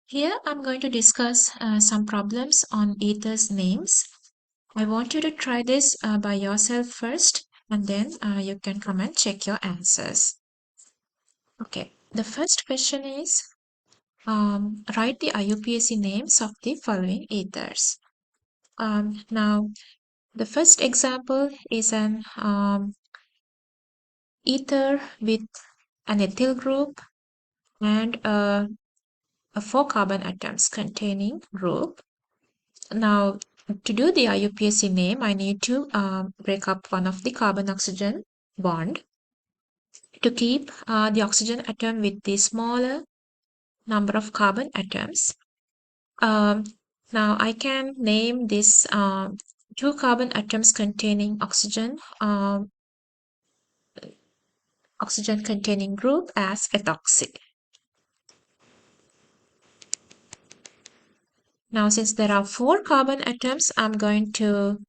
Here I'm going to discuss some problems on ethers names. I want you to try this by yourself first and then you can come and check your answers. Okay, the first question is write the IUPAC names of the following ethers. Now, the first example is an ether with an ethyl group and a 4 carbon atoms containing group. Now, to do the IUPAC name, I need to break up one of the carbon-oxygen bond to keep the oxygen atom with the smaller number of carbon atoms. Um, Now, I can name this 2 carbon atoms containing oxygen containing group as ethoxy. Now, since there are 4 carbon atoms, I'm going to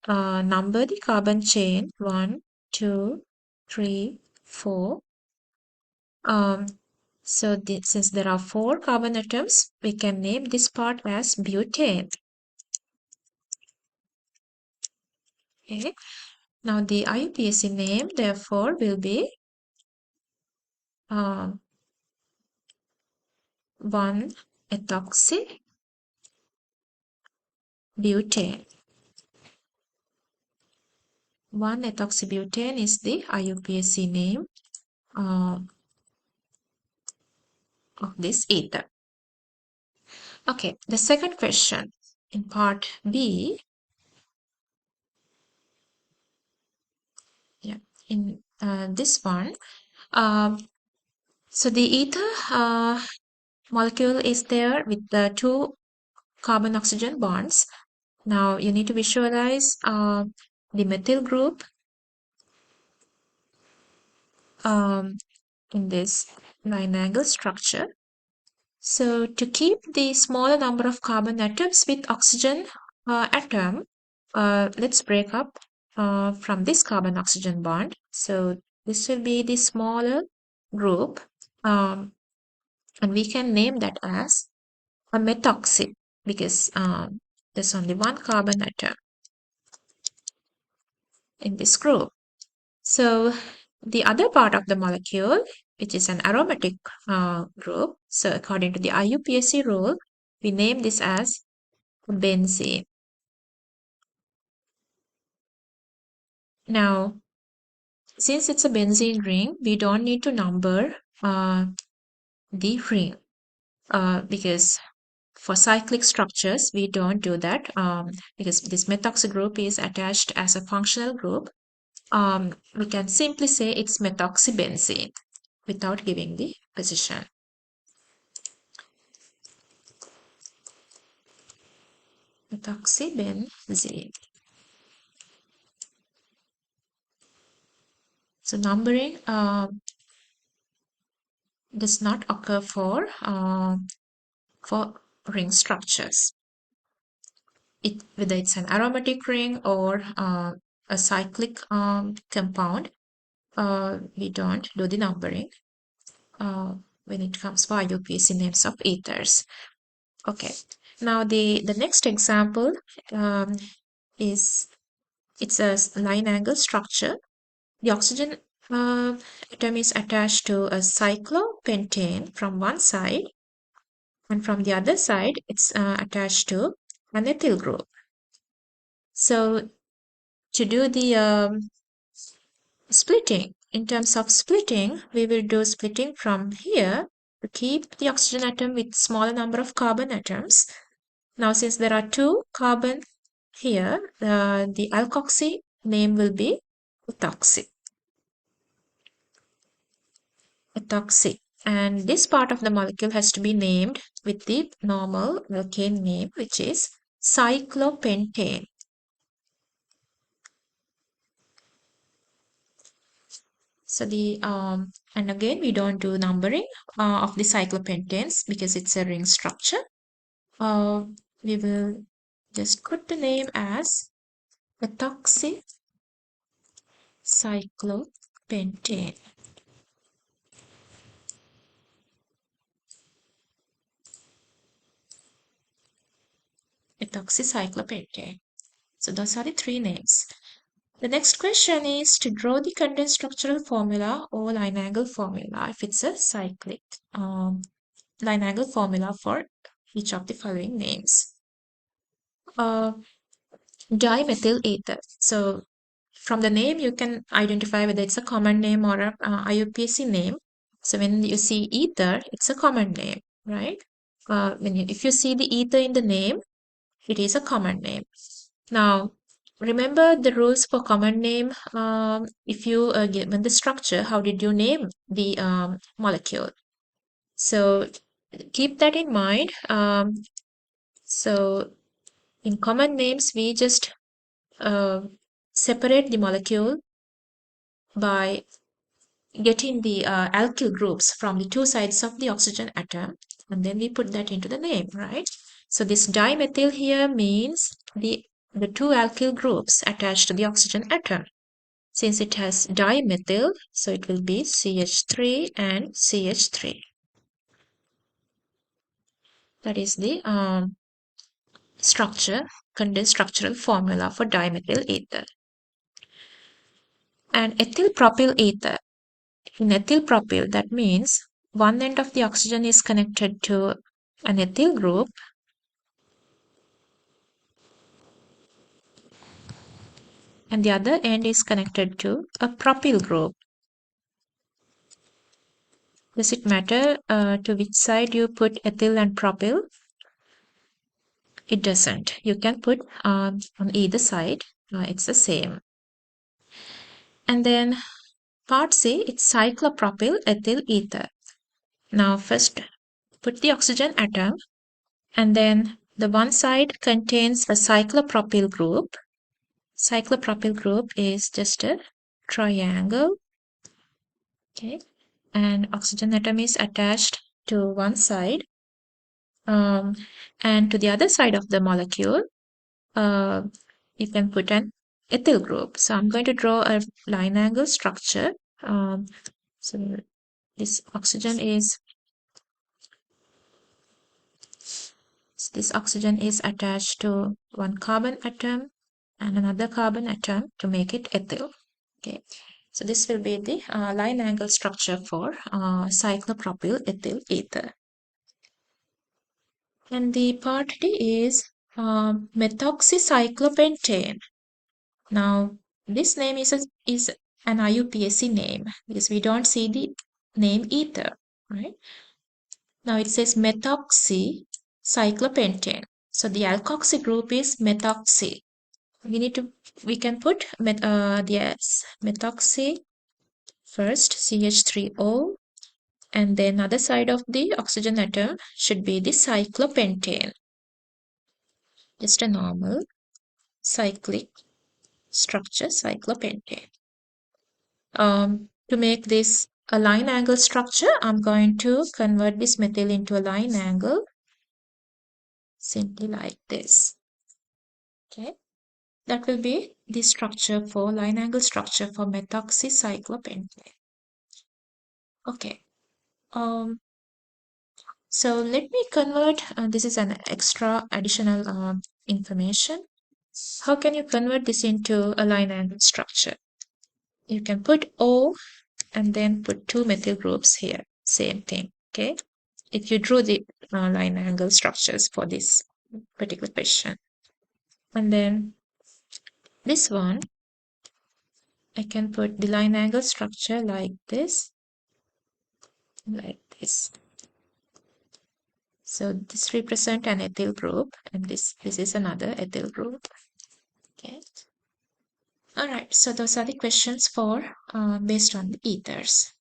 number the carbon chain 1, 2, 3, 4. Since there are 4 carbon atoms, we can name this part as butane. Okay. Now the IUPAC name therefore will be 1-ethoxy butane. 1-ethoxybutane is the IUPAC name of this ether. Okay, the second question in part B. Yeah, in this one. So the ether molecule is there with the 2 carbon oxygen bonds. Now you need to visualize the methyl group in this line angle structure. So to keep the smaller number of carbon atoms with oxygen atom, let's break up from this carbon oxygen bond. So this will be the smaller group, and we can name that as a methoxy because there's only 1 carbon atom in this group. So the other part of the molecule, which is an aromatic group, so according to the IUPAC rule, we name this as benzene. Now, since it's a benzene ring, we don't need to number the ring because for cyclic structures, we don't do that because this methoxy group is attached as a functional group. We can simply say it's methoxybenzene without giving the position. Methoxybenzene. So numbering does not occur for ring structures. Whether it's an aromatic ring or a cyclic compound, we don't do the numbering when it comes for IUPAC names of ethers. Okay, now the next example is it's a line angle structure. The oxygen atom is attached to a cyclopentane from one side, and from the other side it's attached to an ethyl group. So to do the splitting, in terms of splitting, we will do splitting from here to keep the oxygen atom with smaller number of carbon atoms. Now since there are 2 carbon here, the alkoxy name will be ethoxy. Ethoxy. And this part of the molecule has to be named with the normal alkane name, which is cyclopentane. So and again we don't do numbering of the cyclopentanes because it's a ring structure. We will just put the name as ethoxy cyclopentane. methoxycyclopentane. So those are the three names. The next question is to draw the condensed structural formula or line angle formula if it's a cyclic line angle formula for each of the following names. Dimethyl ether. So from the name, you can identify whether it's a common name or a IUPAC name. So when you see ether, it's a common name, right? If you see the ether in the name, it is a common name. Now, remember the rules for common name. If you given the structure, how did you name the molecule? So keep that in mind. So in common names, we just separate the molecule by getting the alkyl groups from the two sides of the oxygen atom, and then we put that into the name, right? So this dimethyl here means the two alkyl groups attached to the oxygen atom. Since it has dimethyl, so it will be CH3 and CH3. That is the condensed structural formula for dimethyl ether. And ethyl propyl ether. In ethyl propyl, that means one end of the oxygen is connected to an ethyl group and the other end is connected to a propyl group. Does it matter to which side you put ethyl and propyl? It doesn't. You can put on either side. It's the same. And then part C, it's cyclopropyl ethyl ether. Now first put the oxygen atom and then the one side contains a cyclopropyl group. Cyclopropyl group is just a triangle. Okay. And oxygen atom is attached to one side. And to the other side of the molecule, you can put an ethyl group. So I'm going to draw a line angle structure. So this oxygen is attached to one carbon atom and another carbon atom to make it ethyl. Okay, so this will be the line angle structure for cyclopropyl ethyl ether. And the part D is methoxycyclopentane. Now, this name is an IUPAC name because we don't see the name ether, right? Now it says methoxycyclopentane. So the alkoxy group is methoxy. We can put methoxy first, CH3O, and then other side of the oxygen atom should be the cyclopentane. Just a normal cyclic structure, cyclopentane. To make this a line angle structure, I'm going to convert this methyl into a line angle, simply like this. Okay, that will be the structure for line angle structure for methoxycyclopentane. Okay, so let me convert. This is an extra additional information. How can you convert this into a line angle structure? You can put O and then put two methyl groups here. Same thing. Okay. If you drew the line angle structures for this particular question. And then this one, I can put the line angle structure like this. Like this. So this represents an ethyl group and this is another ethyl group. Okay. All right. So those are the questions for based on the ethers.